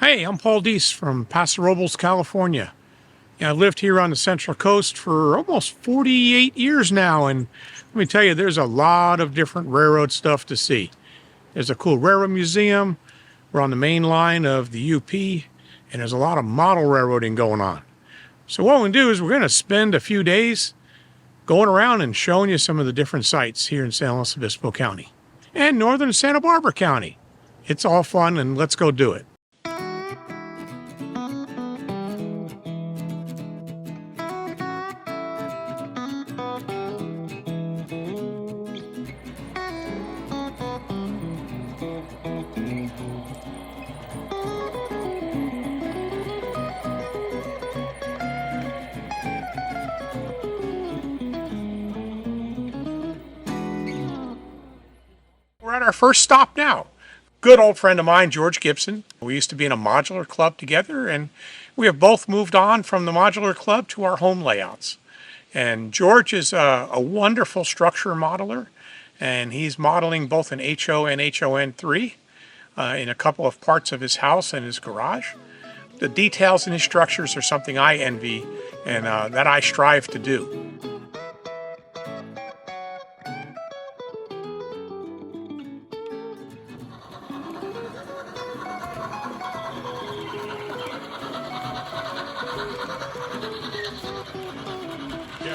Hey, I'm Paul Deis from Paso Robles, California. I lived here on the Central Coast for almost 48 years now, and let me tell you, there's a lot of different railroad stuff to see. There's a cool railroad museum. We're on the main line of the UP, and there's a lot of model railroading going on. So what we're going to do is we're going to spend a few days going around and showing you some of the different sites here in San Luis Obispo County and northern Santa Barbara County. It's all fun, and let's go do it. We're at our first stop now. Good old friend of mine, George Gibson. We used to be in a modular club together, and we have both moved on from the modular club to our home layouts. And George is a wonderful structure modeler, and he's modeling both an HO and HON3 in a couple of parts of his house and his garage. The details in his structures are something I envy and that I strive to do.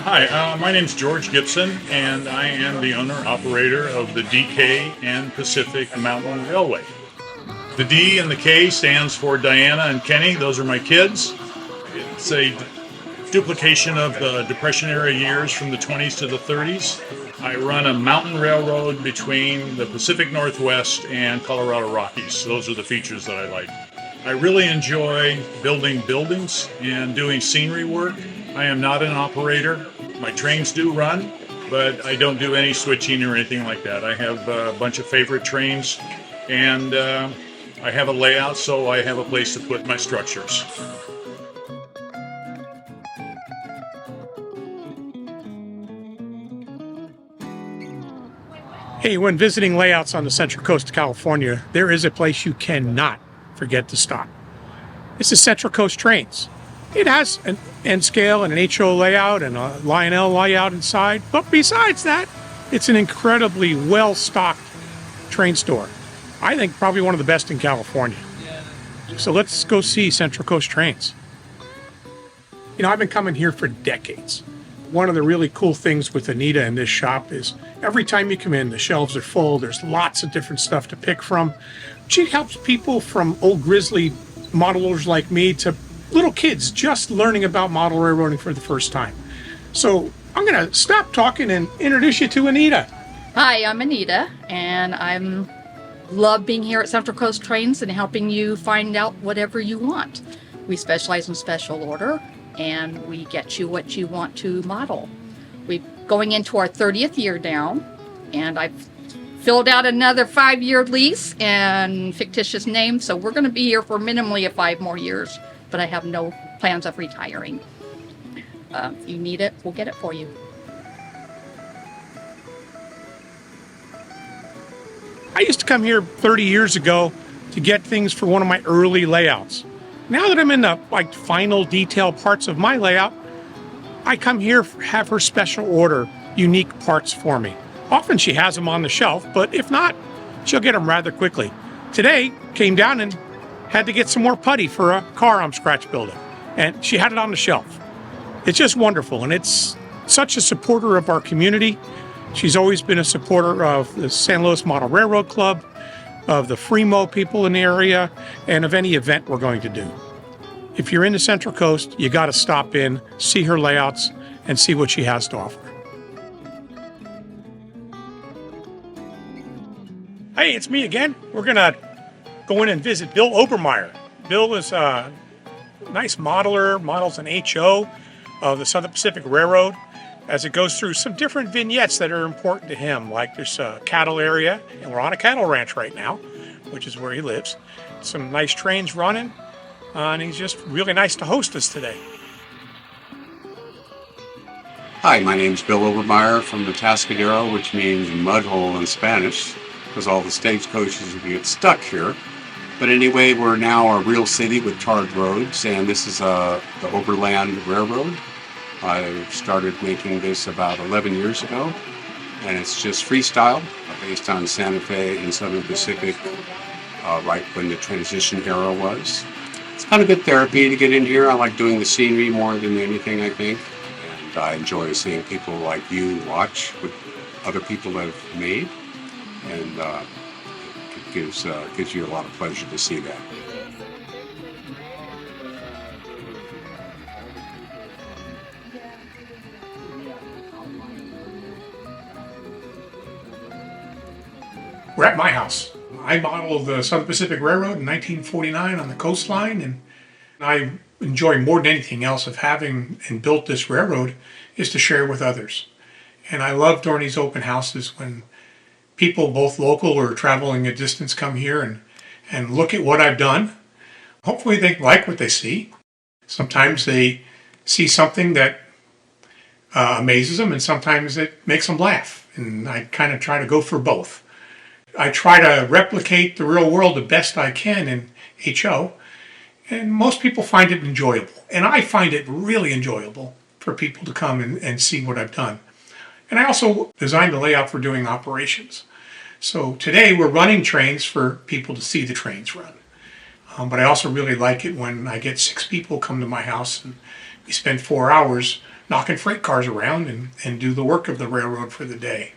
Hi, my name's George Gibson, and I am the owner-operator of the DK and Pacific Mountain Railway. The D and the K stands for Diana and Kenny. Those are my kids. It's a duplication of the Depression-era years from the 20s to the 30s. I run a mountain railroad between the Pacific Northwest and Colorado Rockies. Those are the features that I like. I really enjoy building buildings and doing scenery work. I am not an operator. My trains do run, but I don't do any switching or anything like that. I have a bunch of favorite trains, and I have a layout, so I have a place to put my structures. Hey, when visiting layouts on the Central Coast of California, there is a place you cannot forget to stop. This is Central Coast Trains. It has an N-scale and an HO layout and a Lionel layout inside, but besides that, it's an incredibly well-stocked train store. I think probably one of the best in California. So let's go see Central Coast Trains. I've been coming here for decades. One of the really cool things with Anita in this shop is every time you come in, the shelves are full. There's lots of different stuff to pick from. She helps people from old grizzly modelers like me to little kids just learning about model railroading for the first time. So I'm going to stop talking and introduce you to Anita. Hi, I'm Anita, and I love being here at Central Coast Trains and helping you find out whatever you want. We specialize in special order, and we get you what you want to model. We're going into our 30th year now, and I've filled out another 5-year lease and fictitious name, so we're going to be here for minimally 5 more years. But I have no plans of retiring. If you need it, we'll get it for you. I used to come here 30 years ago to get things for one of my early layouts. Now that I'm in the final detail parts of my layout, I come here have her special order unique parts for me. Often she has them on the shelf, but if not, she'll get them rather quickly. Today, came down and had to get some more putty for a car I'm scratch building, and she had it on the shelf. It's just wonderful, and it's such a supporter of our community. She's always been a supporter of the San Luis Model Railroad Club, of the Fremo people in the area, and of any event we're going to do. If you're in the Central Coast, you got to stop in, see her layouts, and see what she has to offer. Hey, it's me again. We're going to go in and visit Bill Obermeyer. Bill is a nice modeler, models an HO of the Southern Pacific Railroad as it goes through some different vignettes that are important to him. Like there's a cattle area, and we're on a cattle ranch right now, which is where he lives. Some nice trains running, and he's just really nice to host us today. Hi, my name's Bill Obermeyer from the Tascadero, which means mud hole in Spanish, because all the stagecoaches get stuck here. But anyway, we're now a real city with tarred roads, and this is the Overland Railroad. I started making this about 11 years ago, and it's just freestyle, based on Santa Fe and Southern Pacific, right when the transition era was. It's kind of good therapy to get in here. I like doing the scenery more than anything, I think. And I enjoy seeing people like you watch what other people have made. And it gives you a lot of pleasure to see that. We're at my house. I modeled the Southern Pacific Railroad in 1949 on the coastline, and I enjoy more than anything else of having and built this railroad is to share with others. And I love during these open houses when people, both local or traveling a distance, come here and look at what I've done. Hopefully they like what they see. Sometimes they see something that amazes them, and sometimes it makes them laugh. And I kind of try to go for both. I try to replicate the real world the best I can in HO, and most people find it enjoyable. And I find it really enjoyable for people to come and see what I've done. And I also designed the layout for doing operations. So today we're running trains for people to see the trains run. But I also really like it when I get 6 people come to my house and we spend 4 hours knocking freight cars around and do the work of the railroad for the day.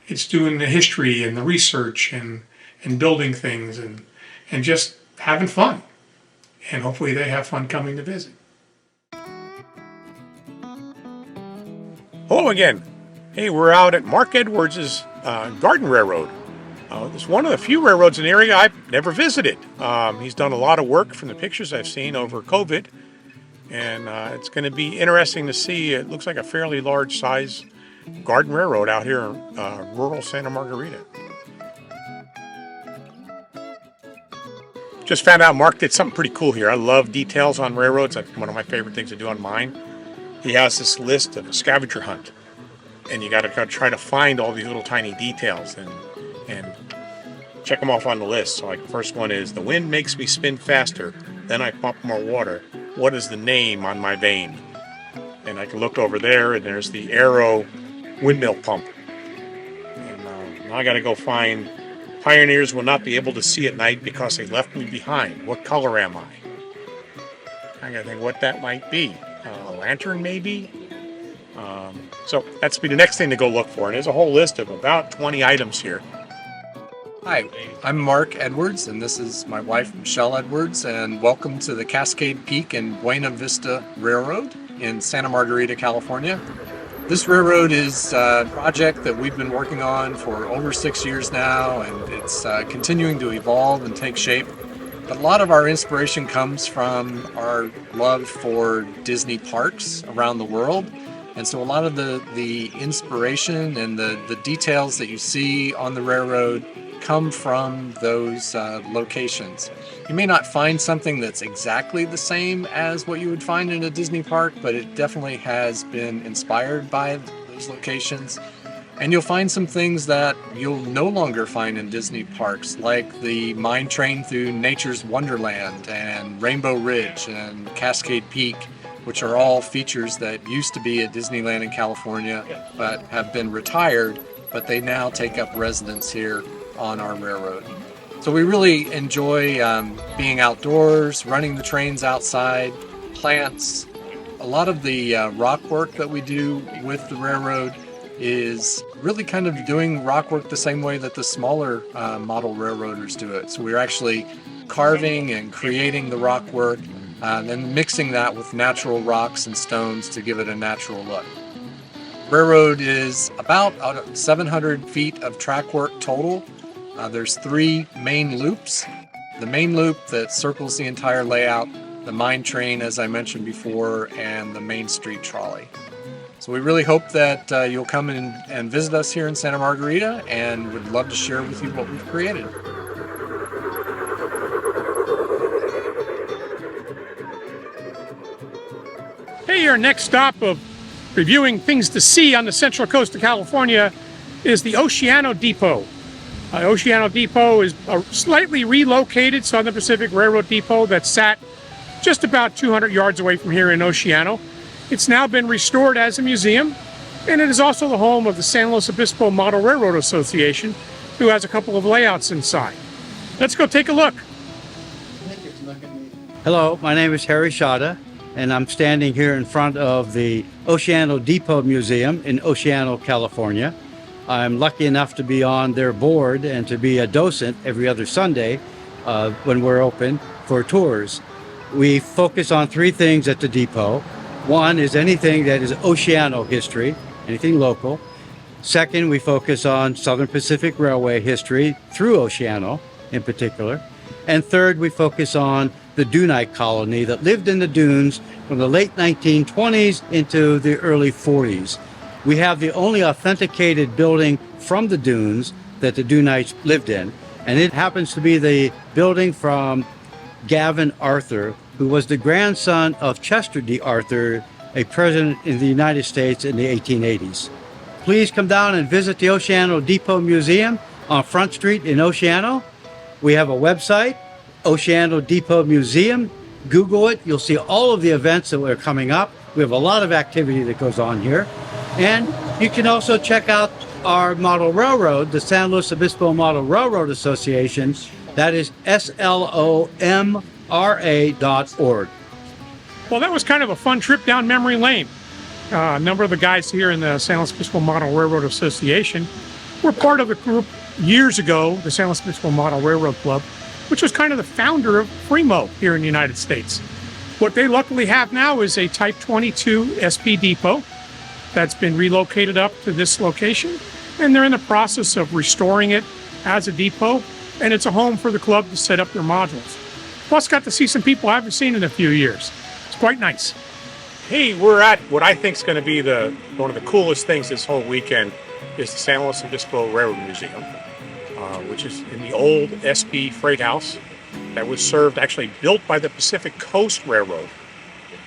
It's doing the history and the research and building things and just having fun. And hopefully they have fun coming to visit. Hello again. Hey, we're out at Mark Edwards' Garden Railroad. It's one of the few railroads in the area I've never visited. He's done a lot of work from the pictures I've seen over COVID. And it's going to be interesting to see. It looks like a fairly large size garden railroad out here in rural Santa Margarita. Just found out Mark did something pretty cool here. I love details on railroads. That's one of my favorite things to do on mine. He has this list of a scavenger hunt, and you got to try to find all these little tiny details and check them off on the list. So like the first one is, the wind makes me spin faster, then I pump more water. What is the name on my vane? And I can look over there, and there's the Arrow windmill pump. And now I got to go find pioneers will not be able to see at night because they left me behind. What color am I? I got to think what that might be. A lantern, maybe? So that's be the next thing to go look for. And there's a whole list of about 20 items here. Hi, I'm Mark Edwards, and this is my wife, Michelle Edwards, and welcome to the Cascade Peak and Buena Vista Railroad in Santa Margarita, California. This railroad is a project that we've been working on for over 6 years now, and it's continuing to evolve and take shape. But a lot of our inspiration comes from our love for Disney parks around the world. And so a lot of the inspiration and the details that you see on the railroad come from those locations. You may not find something that's exactly the same as what you would find in a Disney park, but it definitely has been inspired by those locations. And you'll find some things that you'll no longer find in Disney parks, like the mine train through Nature's Wonderland and Rainbow Ridge and Cascade Peak, which are all features that used to be at Disneyland in California, but have been retired, but they now take up residence here on our railroad. So we really enjoy being outdoors, running the trains outside, plants. A lot of the rock work that we do with the railroad is really kind of doing rock work the same way that the smaller model railroaders do it. So we're actually carving and creating the rock work, and then mixing that with natural rocks and stones to give it a natural look. Railroad is about 700 feet of track work total. There's 3 main loops. The main loop that circles the entire layout, the mine train, as I mentioned before, and the Main Street trolley. So we really hope that you'll come in and visit us here in Santa Margarita, and would love to share with you what we've created. Hey, our next stop of reviewing things to see on the central coast of California is the Oceano Depot. Oceano Depot is a slightly relocated Southern Pacific Railroad depot that sat just about 200 yards away from here in Oceano. It's now been restored as a museum, and it is also the home of the San Luis Obispo Model Railroad Association, who has a couple of layouts inside. Let's go take a look. Hello, my name is Harry Shada, and I'm standing here in front of the Oceano Depot Museum in Oceano, California. I'm lucky enough to be on their board and to be a docent every other Sunday when we're open for tours. We focus on three things at the depot. One is anything that is Oceano history, anything local. Second, we focus on Southern Pacific Railway history through Oceano in particular. And third, we focus on the Dunite colony that lived in the dunes from the late 1920s into the early 40s. We have the only authenticated building from the dunes that the Dunites lived in, and it happens to be the building from Gavin Arthur, who was the grandson of Chester D. Arthur, a president in the United States in the 1880s. Please come down and visit the Oceano Depot Museum on Front Street in Oceano. We have a website, Oceano Depot Museum. Google it. You'll see all of the events that are coming up. We have a lot of activity that goes on here. And you can also check out our model railroad, the San Luis Obispo Model Railroad Association. That is slomra.org. Well, that was kind of a fun trip down memory lane. A number of the guys here in the San Luis Obispo Model Railroad Association were part of the group years ago, the San Luis Obispo Model Railroad Club, which was kind of the founder of Fremo here in the United States. What they luckily have now is a Type 22 SP depot that's been relocated up to this location, and they're in the process of restoring it as a depot, and it's a home for the club to set up their modules. Plus, got to see some people I haven't seen in a few years. It's quite nice. Hey, we're at what I think is going to be one of the coolest things this whole weekend is the San Luis Obispo Railroad Museum, which is in the old SP freight house that was actually built by the Pacific Coast Railroad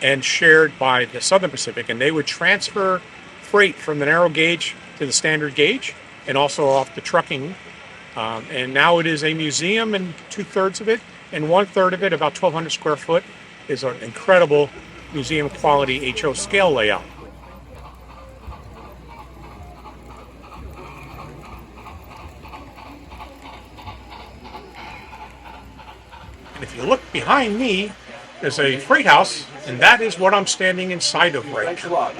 and shared by the Southern Pacific, and they would transfer freight from the narrow gauge to the standard gauge and also off the trucking. And now it is a museum, and 2/3 of it and 1/3 of it, about 1,200 square foot, is an incredible museum quality HO scale layout. And if you look behind me, there's a freight house, and that is what I'm standing inside of right now.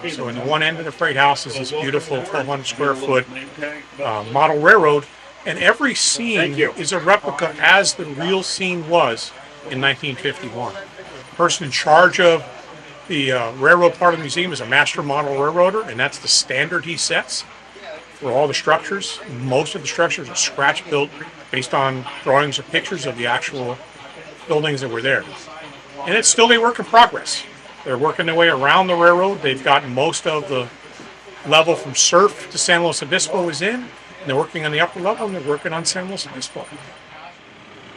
So in the one end of the freight house is this beautiful 1,200 square foot model railroad, and every scene is a replica as the real scene was in 1951. The person in charge of the railroad part of the museum is a master model railroader, and that's the standard he sets for all the structures. Most of the structures are scratch built based on drawings or pictures of the actual buildings that were there. And it's still a work in progress. They're working their way around the railroad. They've gotten most of the level from Surf to San Luis Obispo is in, and they're working on the upper level, and they're working on San Luis Obispo.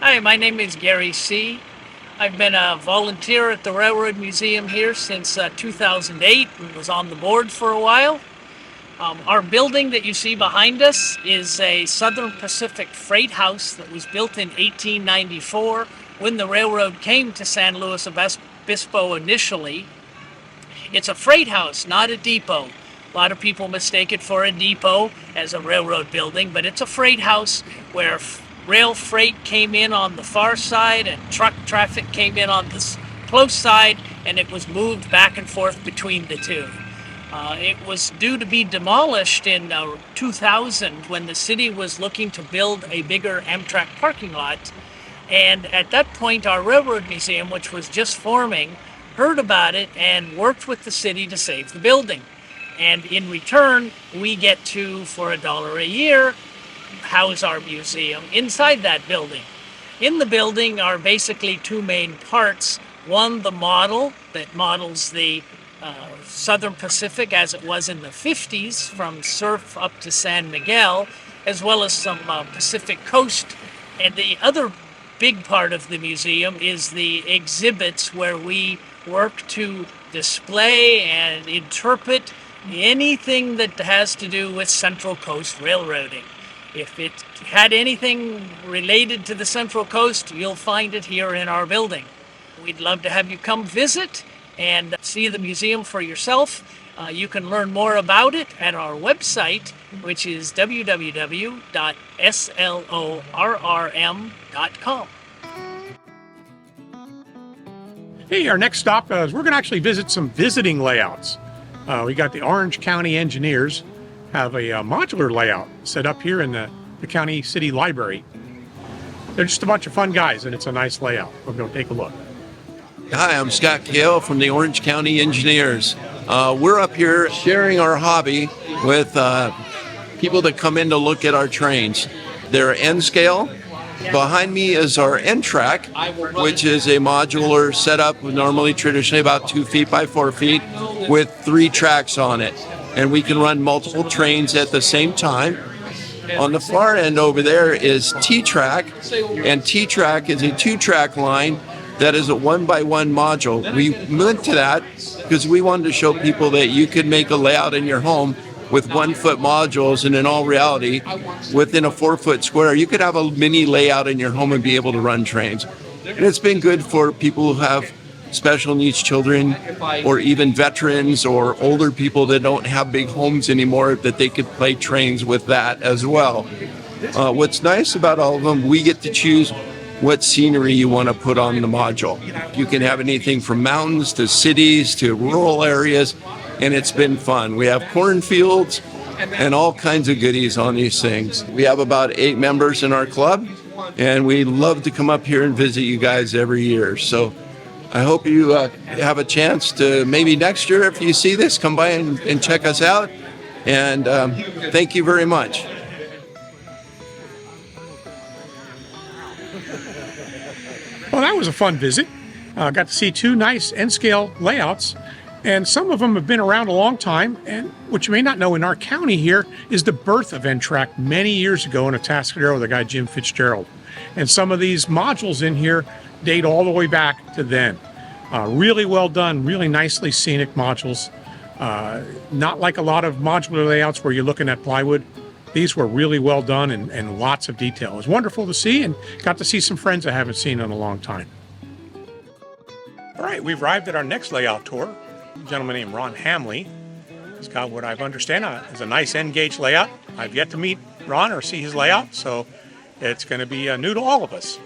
Hi, my name is Gary C. I've been a volunteer at the Railroad Museum here since 2008 and was on the board for a while. Our building that you see behind us is a Southern Pacific freight house that was built in 1894 when the railroad came to San Luis Obispo initially. It's a freight house, not a depot. A lot of people mistake it for a depot as a railroad building, but it's a freight house where rail freight came in on the far side and truck traffic came in on the close side, and it was moved back and forth between the two. It was due to be demolished in 2000 when the city was looking to build a bigger Amtrak parking lot. And at that point, our Railroad Museum, which was just forming, heard about it and worked with the city to save the building. And in return, we get to, for $1 a year, house our museum inside that building. In the building are basically two main parts. One, the model that models the Southern Pacific as it was in the 50s from Surf up to San Miguel, as well as some Pacific Coast. And the other big part of the museum is the exhibits where we work to display and interpret anything that has to do with Central Coast railroading. If it if you had anything related to the Central Coast, you'll find it here in our building. We'd love to have you come visit and see the museum for yourself. You can learn more about it at our website, which is www.slorrm.com. Hey, our next stop is we're going to actually visit some visiting layouts. We got the Orange County engineers have a modular layout set up here in the county city library. They're just a bunch of fun guys, and it's a nice layout. We'll go take a look. Hi, I'm Scott Kale from the Orange County Engineers. We're up here sharing our hobby with people that come in to look at our trains. They're N-scale. Behind me is our N-track, which is a modular setup, normally traditionally about 2 feet by 4 feet, with 3 tracks on it. And we can run multiple trains at the same time. On the far end over there is T-track, and T-track is a 2-track line that is a 1x1 module. We went to that because we wanted to show people that you could make a layout in your home with 1-foot modules, and in all reality, within a 4-foot square, you could have a mini layout in your home and be able to run trains. And it's been good for people who have special needs children, or even veterans or older people that don't have big homes anymore, that they could play trains with that as well. What's nice about all of them, we get to choose what scenery you want to put on the module. You can have anything from mountains to cities to rural areas, and it's been fun. We have cornfields and all kinds of goodies on these things. We have about 8 members in our club, and we love to come up here and visit you guys every year. So I hope you have a chance to, maybe next year, if you see this, come by and check us out. And thank you very much. Well, that was a fun visit. Got to see 2 nice N-scale layouts, and some of them have been around a long time. And what you may not know, in our county here is the birth of N-track many years ago in Atascadero with the guy Jim Fitzgerald. And some of these modules in here date all the way back to then. Really well done, really nicely scenic modules. Not like a lot of modular layouts where you're looking at plywood. These were really well done and lots of detail. It was wonderful to see, and got to see some friends I haven't seen in a long time. All right, we've arrived at our next layout tour. A gentleman named Ron Hamley. He's got what I understand is a nice N-gauge layout. I've yet to meet Ron or see his layout, so it's going to be new to all of us.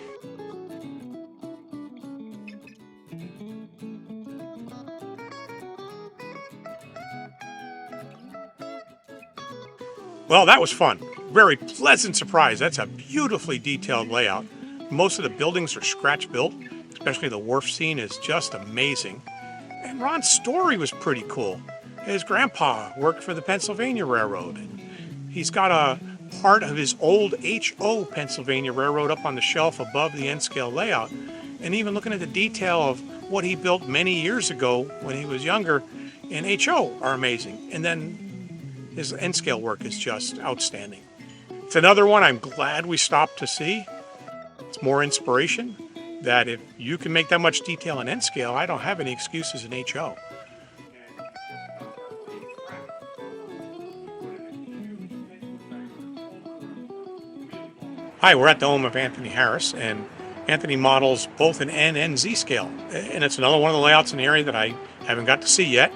Well, that was fun. Very pleasant surprise. That's a beautifully detailed layout. Most of the buildings are scratch built, especially the wharf scene is just amazing. And Ron's story was pretty cool. His grandpa worked for the Pennsylvania Railroad. And he's got a part of his old HO Pennsylvania Railroad up on the shelf above the N-scale layout. And even looking at the detail of what he built many years ago when he was younger in HO are amazing. And then his N-scale work is just outstanding. It's another one I'm glad we stopped to see. It's more inspiration that if you can make that much detail in N-scale, I don't have any excuses in HO. Hi, we're at the home of Anthony Harris, and Anthony models both an N and Z scale. And it's another one of the layouts in the area that I haven't got to see yet.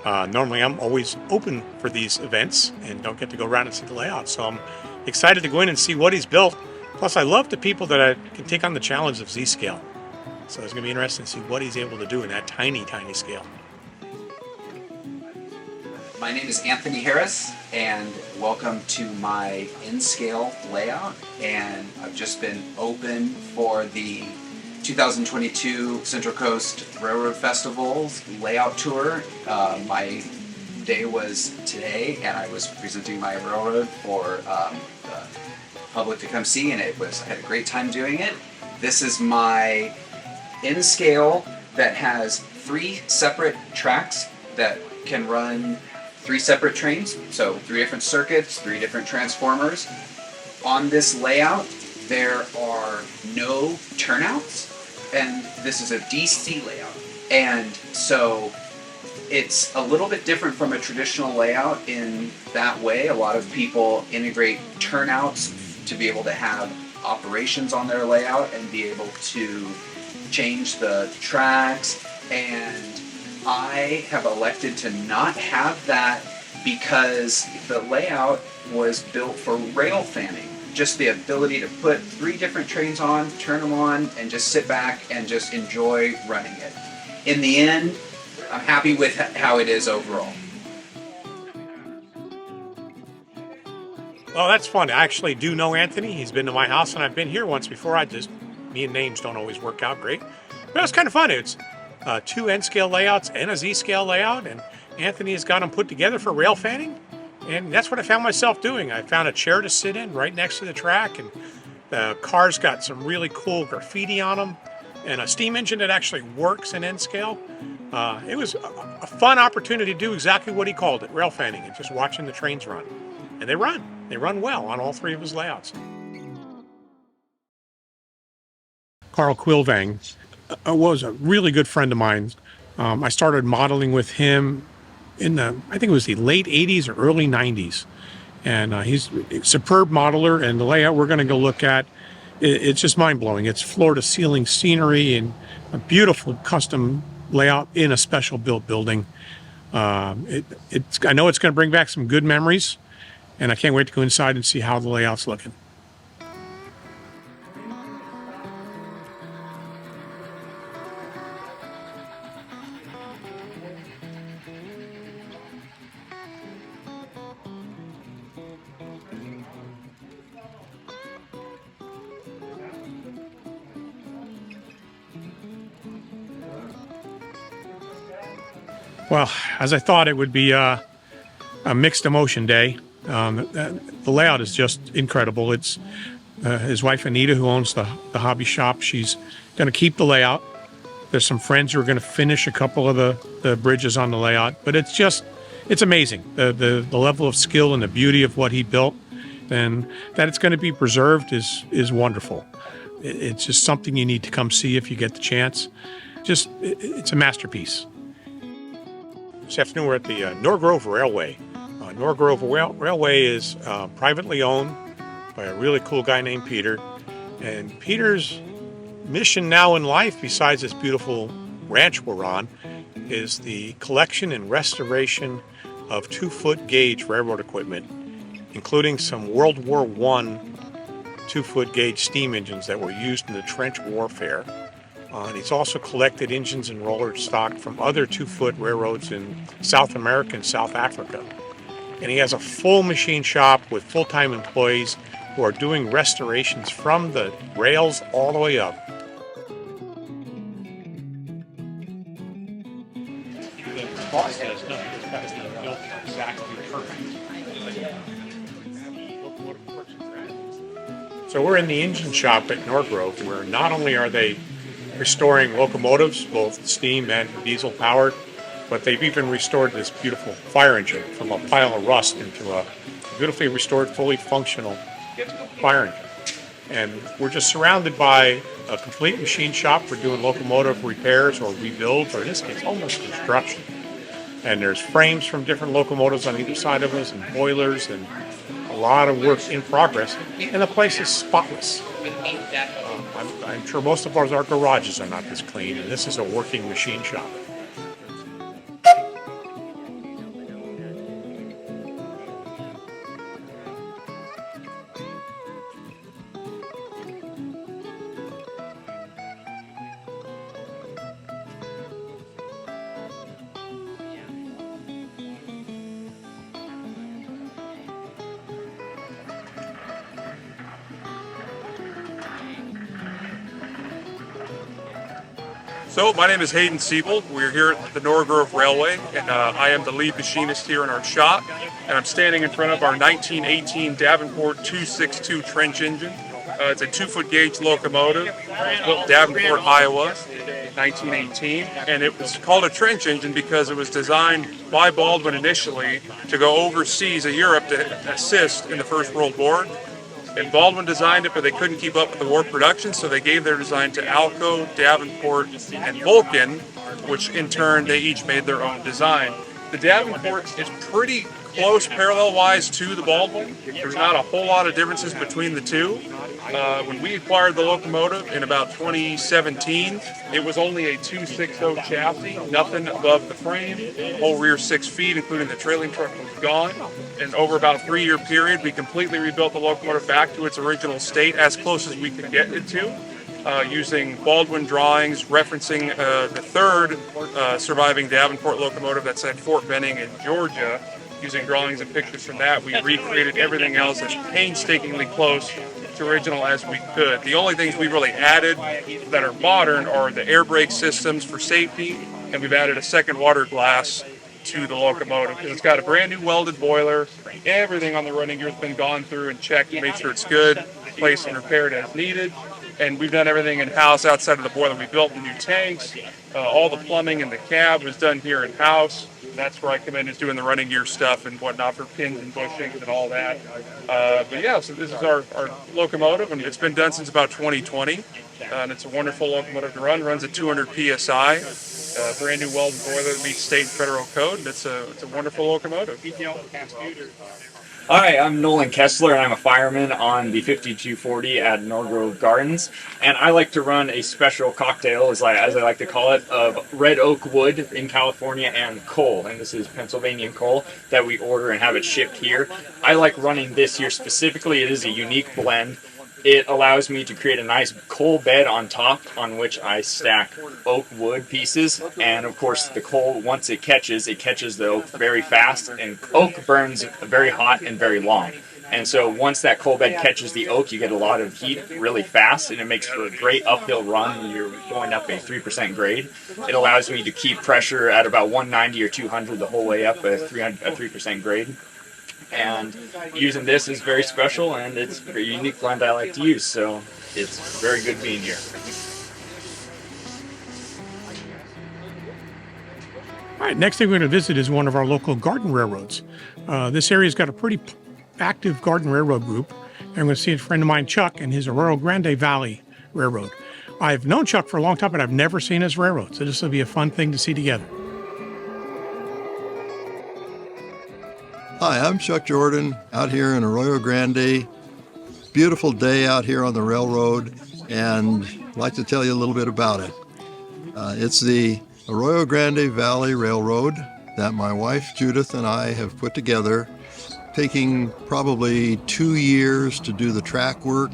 Normally I'm always open for these events and don't get to go around and see the layout. So I'm excited to go in and see what he's built. Plus I love the people that can take on the challenge of Z scale. So it's going to be interesting to see what he's able to do in that tiny, tiny scale. My name is Anthony Harris, and welcome to my N-scale layout. And I've just been open for the 2022 Central Coast Railroad Festival's layout tour. My day was today, and I was presenting my railroad for the public to come see, and I had a great time doing it. This is my N-scale that has 3 separate tracks that can run 3 separate trains, so 3 different circuits, 3 different transformers. On this layout, there are no turnouts, and this is a DC layout. And so it's a little bit different from a traditional layout in that way. A lot of people integrate turnouts to be able to have operations on their layout and be able to change the tracks. And I have elected to not have that because the layout was built for rail fanning. Just the ability to put 3 different trains on, turn them on, and just sit back and just enjoy running it. In the end, I'm happy with how it is overall. Well, that's fun. I actually do know Anthony. He's been to my house, and I've been here once before. Me and names don't always work out great. But it's kind of fun. It's 2 N-scale layouts and a Z-scale layout, and Anthony has got them put together for rail fanning. And that's what I found myself doing. I found a chair to sit in right next to the track, and the car's got some really cool graffiti on them, and a steam engine that actually works in N-scale. It was a fun opportunity to do exactly what he called it, rail fanning, and just watching the trains run. And they run. They run well on all 3 of his layouts. Carl Quilang was a really good friend of mine. I started modeling with him in I think it was the late 80s or early 90s. And he's a superb modeler, and the layout we're going to go look at, it's just mind-blowing. It's floor-to-ceiling scenery and a beautiful custom layout in a special built building. I know it's going to bring back some good memories, and I can't wait to go inside and see how the layout's looking. Well, as I thought it would be a mixed emotion day. The layout is just incredible. It's his wife Anita, who owns the hobby shop. She's going to keep the layout. There's some friends who are going to finish a couple of the bridges on the layout. But it's amazing, the level of skill and the beauty of what he built. And that it's going to be preserved is wonderful. It's just something you need to come see if you get the chance. It's a masterpiece. This afternoon we're at the Norgrove Railway. Norgrove Railway is privately owned by a really cool guy named Peter. And Peter's mission now in life, besides this beautiful ranch we're on, is the collection and restoration of 2-foot gauge railroad equipment, including some World War I 2-foot gauge steam engines that were used in the trench warfare. And he's also collected engines and roller stock from other 2-foot railroads in South America and South Africa. And he has a full machine shop with full-time employees who are doing restorations from the rails all the way up. The boss says, no, this guy's not built exactly perfect. So we're in the engine shop at Norgrove, where not only are they restoring locomotives, both steam and diesel powered, but they've even restored this beautiful fire engine from a pile of rust into a beautifully restored, fully functional fire engine. And we're just surrounded by a complete machine shop for doing locomotive repairs or rebuilds, or in this case, almost construction. And there's frames from different locomotives on either side of us, and boilers, and a lot of work in progress. And the place is spotless. I'm sure most of our garages are not this clean, and this is a working machine shop. So, my name is Hayden Siebold. We're here at the Norgrove Railway, and I am the lead machinist here in our shop. And I'm standing in front of our 1918 Davenport 262 trench engine. It's a 2-foot gauge locomotive. It was built in Davenport, Iowa, 1918. And it was called a trench engine because it was designed by Baldwin initially to go overseas in Europe to assist in the First World War. And Baldwin designed it, but they couldn't keep up with the war production, so they gave their design to Alco, Davenport, and Vulcan, which in turn, they each made their own design. The Davenport is pretty close parallel-wise to the Baldwin. There's not a whole lot of differences between the two. When we acquired the locomotive in about 2017, it was only a 260 chassis, nothing above the frame. The whole rear 6 feet, including the trailing truck, was gone. And over about a 3-year period, we completely rebuilt the locomotive back to its original state, as close as we could get it to. Using Baldwin drawings, referencing the third surviving Davenport locomotive that's at Fort Benning in Georgia. Using drawings and pictures from that, we recreated everything else as painstakingly close to original as we could. The only things we really added that are modern are the air brake systems for safety, and we've added a second water glass to the locomotive. It's got a brand new welded boiler. Everything on the running gear has been gone through and checked and made sure it's good, replaced and repaired as needed. And we've done everything in-house outside of the boiler. We built the new tanks. All the plumbing in the cab was done here in-house. That's where I come in, is doing the running gear stuff and whatnot for pins and bushings and all that. But yeah, so this is our locomotive, and it's been done since about 2020. And it's a wonderful locomotive to run. Runs at 200 PSI. Brand new welded boiler that meets state and federal code. It's a wonderful locomotive. Hi, I'm Nolan Kessler, and I'm a fireman on the 5240 at Norgrove Gardens. And I like to run a special cocktail, as I like to call it, of red oak wood in California and coal. And this is Pennsylvania coal that we order and have it shipped here. I like running this here specifically. It is a unique blend. It allows me to create a nice coal bed on top on which I stack oak wood pieces, and of course the coal, once it catches the oak very fast, and oak burns very hot and very long. And so once that coal bed catches the oak, you get a lot of heat really fast, and it makes for a great uphill run when you're going up a 3% grade. It allows me to keep pressure at about 190 or 200 the whole way up a 3% grade. And using this is very special, and it's a very unique blend I like to use, so it's very good being here. All right, next thing we're going to visit is one of our local garden railroads. This area's got a pretty active garden railroad group, and I'm going to see a friend of mine, Chuck, and his Arroyo Grande Valley Railroad. I've known Chuck for a long time, but I've never seen his railroad, so this will be a fun thing to see together. Hi, I'm Chuck Jordan out here in Arroyo Grande. Beautiful day out here on the railroad, and I'd like to tell you a little bit about it. It's the Arroyo Grande Valley Railroad that my wife Judith and I have put together, taking probably 2 years to do the track work,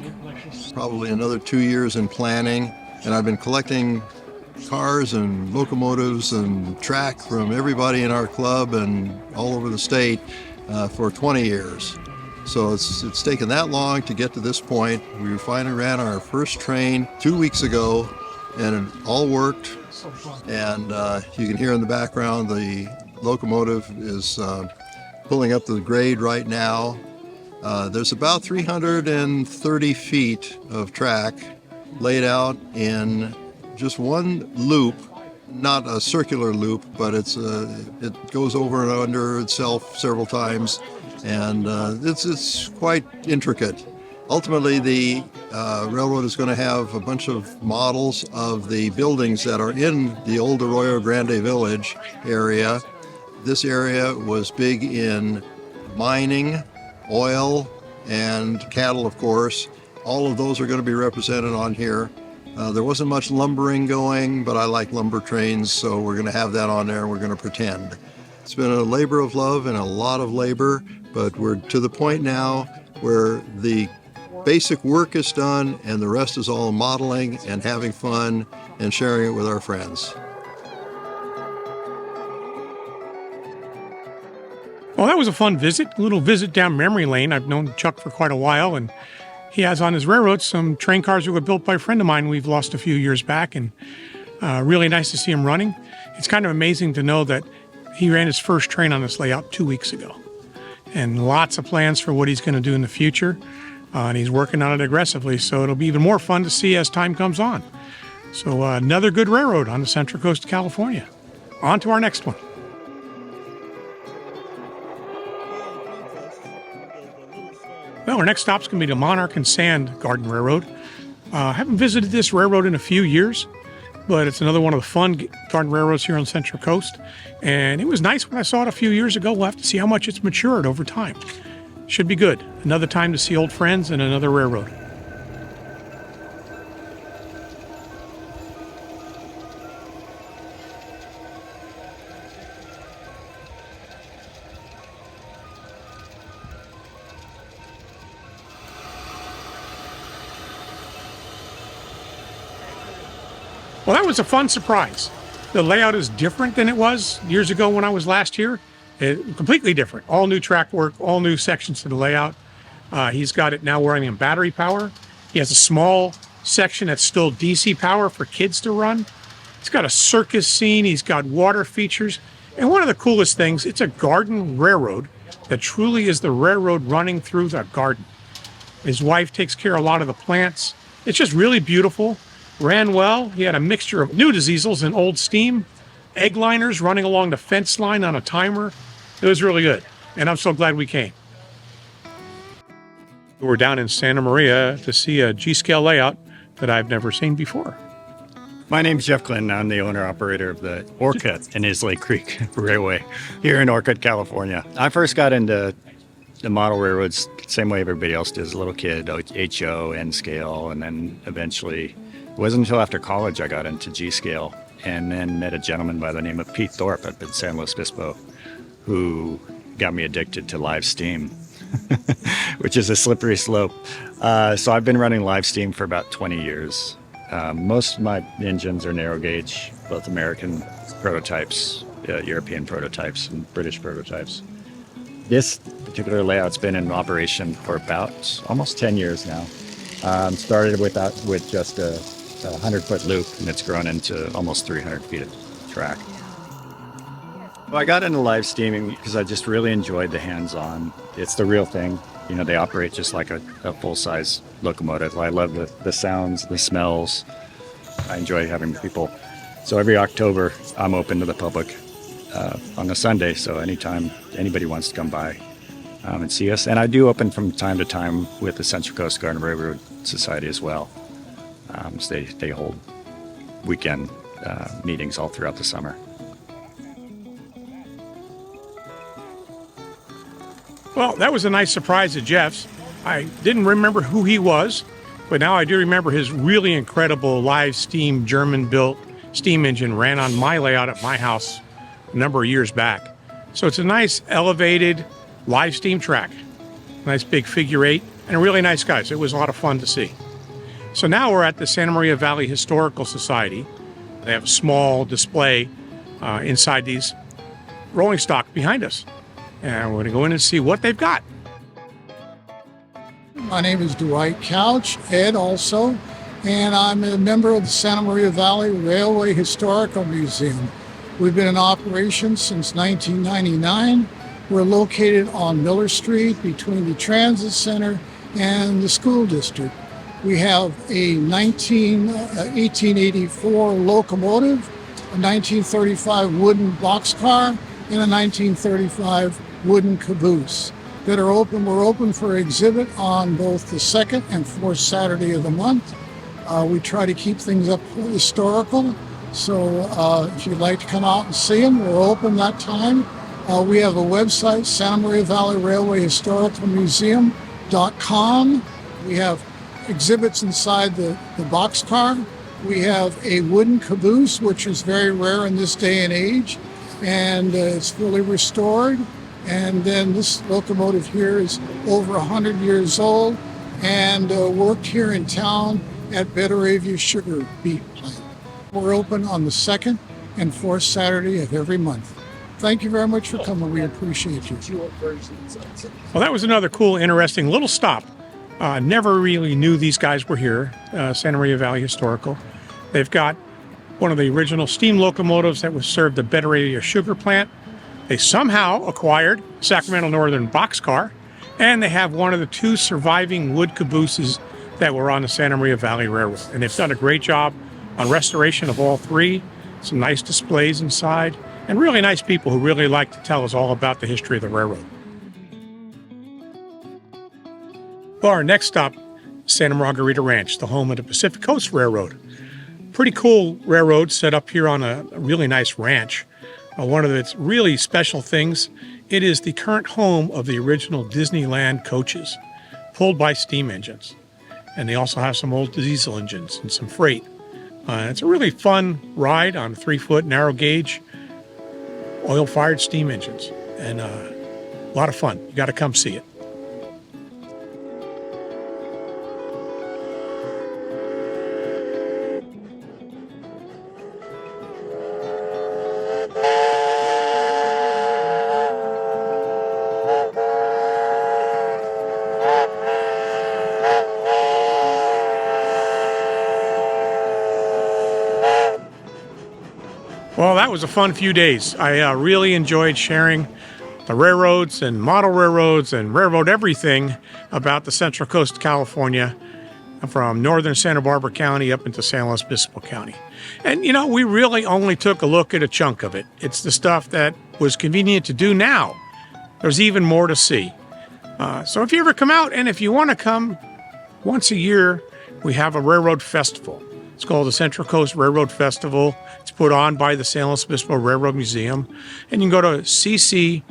probably another 2 years in planning, and I've been collecting cars and locomotives and track from everybody in our club and all over the state for 20 years. So it's taken that long to get to this point. We finally ran our first train 2 weeks ago, and it all worked. And you can hear in the background the locomotive is pulling up the grade right now. There's about 330 feet of track laid out in just one loop, not a circular loop, but it goes over and under itself several times, and it's quite intricate. Ultimately, the railroad is going to have a bunch of models of the buildings that are in the old Arroyo Grande Village area. This area was big in mining, oil, and cattle, of course. All of those are going to be represented on here. There wasn't much lumbering going, but I like lumber trains, so we're going to have that on there, and we're going to pretend. It's been a labor of love and a lot of labor, but we're to the point now where the basic work is done, and the rest is all modeling and having fun and sharing it with our friends. Well, that was a fun visit, a little visit down memory lane. I've known Chuck for quite a while, and he has on his railroad some train cars that were built by a friend of mine we've lost a few years back, and really nice to see him running. It's kind of amazing to know that he ran his first train on this layout 2 weeks ago, and lots of plans for what he's going to do in the future, and he's working on it aggressively, so it'll be even more fun to see as time comes on. So another good railroad on the Central Coast of California. On to our next one. Well, our next stop's going to be the Monarch and Sand Garden Railroad. I haven't visited this railroad in a few years. but it's another one of the fun garden railroads here on Central Coast. And it was nice when I saw it a few years ago. We'll have to see how much it's matured over time. Should be good. Another time to see old friends and another railroad. Well, that was a fun surprise. The layout is different than it was years ago when I was last here. Completely different. All new track work, all new sections to the layout. He's got it now running on battery power. He has a small section that's still DC power for kids to run. He's got a circus scene. He's got water features. And one of the coolest things, it's a garden railroad that truly is the railroad running through the garden. His wife takes care of a lot of the plants. It's just really beautiful. Ran well. He had a mixture of new diesels and old steam, egg liners running along the fence line on a timer. It was really good, and I'm so glad we came. We're down in Santa Maria to see a G-scale layout that I've never seen before. My name's Jeff Clinton. I'm the owner-operator of the Orcutt and Islay Creek Railway here in Orcutt, California. I first got into the model railroads the same way everybody else did as a little kid, HO, N-scale, and then eventually, it wasn't until after college I got into G-scale, and then met a gentleman by the name of Pete Thorpe up in San Luis Obispo, who got me addicted to live steam, which is a slippery slope. So I've been running live steam for about 20 years. Most of my engines are narrow gauge, both American prototypes, European prototypes, and British prototypes. This particular layout's been in operation for about almost 10 years now. Started with just a 100-foot loop, and it's grown into almost 300 feet of track. Well, I got into live steaming because I just really enjoyed the hands-on. It's the real thing. You know, they operate just like a full-size locomotive. I love the sounds, the smells. I enjoy having people. So every October, I'm open to the public on a Sunday, so anytime anybody wants to come by and see us. And I do open from time to time with the Central Coast Garden Railroad Society as well. So they hold weekend meetings all throughout the summer. Well, that was a nice surprise at Jeff's. I didn't remember who he was, but now I do remember his really incredible live steam German-built steam engine ran on my layout at my house a number of years back. So it's a nice elevated live steam track. Nice big figure eight, and really nice guys. It was a lot of fun to see. So now we're at the Santa Maria Valley Historical Society. They have a small display inside these rolling stock behind us. And we're going to go in and see what they've got. My name is Dwight Couch, Ed also, and I'm a member of the Santa Maria Valley Railway Historical Museum. We've been in operation since 1999. We're located on Miller Street between the Transit Center and the school district. We have a 1884 locomotive, a 1935 wooden boxcar, and a 1935 wooden caboose that are open. We're open for exhibit on both the second and fourth Saturday of the month. We try to keep things up historical. So if you'd like to come out and see them, we're open that time. We have a website, Santa Maria Valley Railway Historical Museum.com. We have exhibits inside the boxcar. We have a wooden caboose, which is very rare in this day and age, and it's fully restored. And then this locomotive here is over 100 years old and worked here in town at Betaravia Sugar Beet Plant. We're open on the second and fourth Saturday of every month. Thank you very much for coming. We appreciate you. Well, that was another cool, interesting little stop. Never really knew these guys were here, Santa Maria Valley Historical. They've got one of the original steam locomotives that was served the Betaravia Sugar Plant. They somehow acquired Sacramento Northern boxcar, and they have one of the two surviving wood cabooses that were on the Santa Maria Valley Railroad. And they've done a great job on restoration of all three. Some nice displays inside, and really nice people who really like to tell us all about the history of the railroad. Well, our next stop, Santa Margarita Ranch, the home of the Pacific Coast Railroad. pretty cool railroad set up here on a really nice ranch. One of its really special things, it is the current home of the original Disneyland coaches, pulled by steam engines. And they also have some old diesel engines and some freight. It's a really fun ride on 3-foot narrow gauge, oil-fired steam engines. And a lot of fun. You got to come see it. Well, that was a fun few days. I really enjoyed sharing the railroads and model railroads and railroad everything about the Central Coast of California, from northern Santa Barbara County up into San Luis Obispo County. And, you know, we really only took a look at a chunk of it. It's the stuff that was convenient to do now. There's even more to see. So if you ever come out, and if you want to come once a year, we have a railroad festival. It's called the Central Coast Railroad Festival. It's put on by the San Luis Obispo Railroad Museum. And you can go to ccrrf.com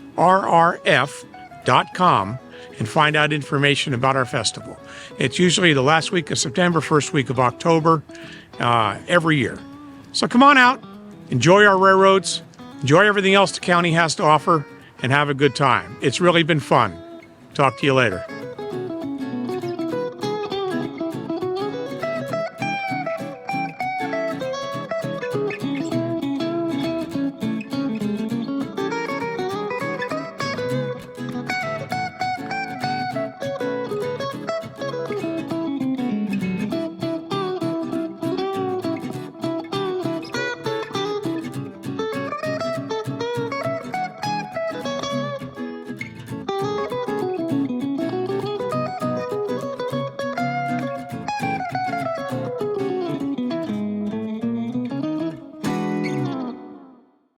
and find out information about our festival. It's usually the last week of September, first week of October, every year. So come on out, enjoy our railroads, enjoy everything else the county has to offer, and have a good time. It's really been fun. Talk to you later.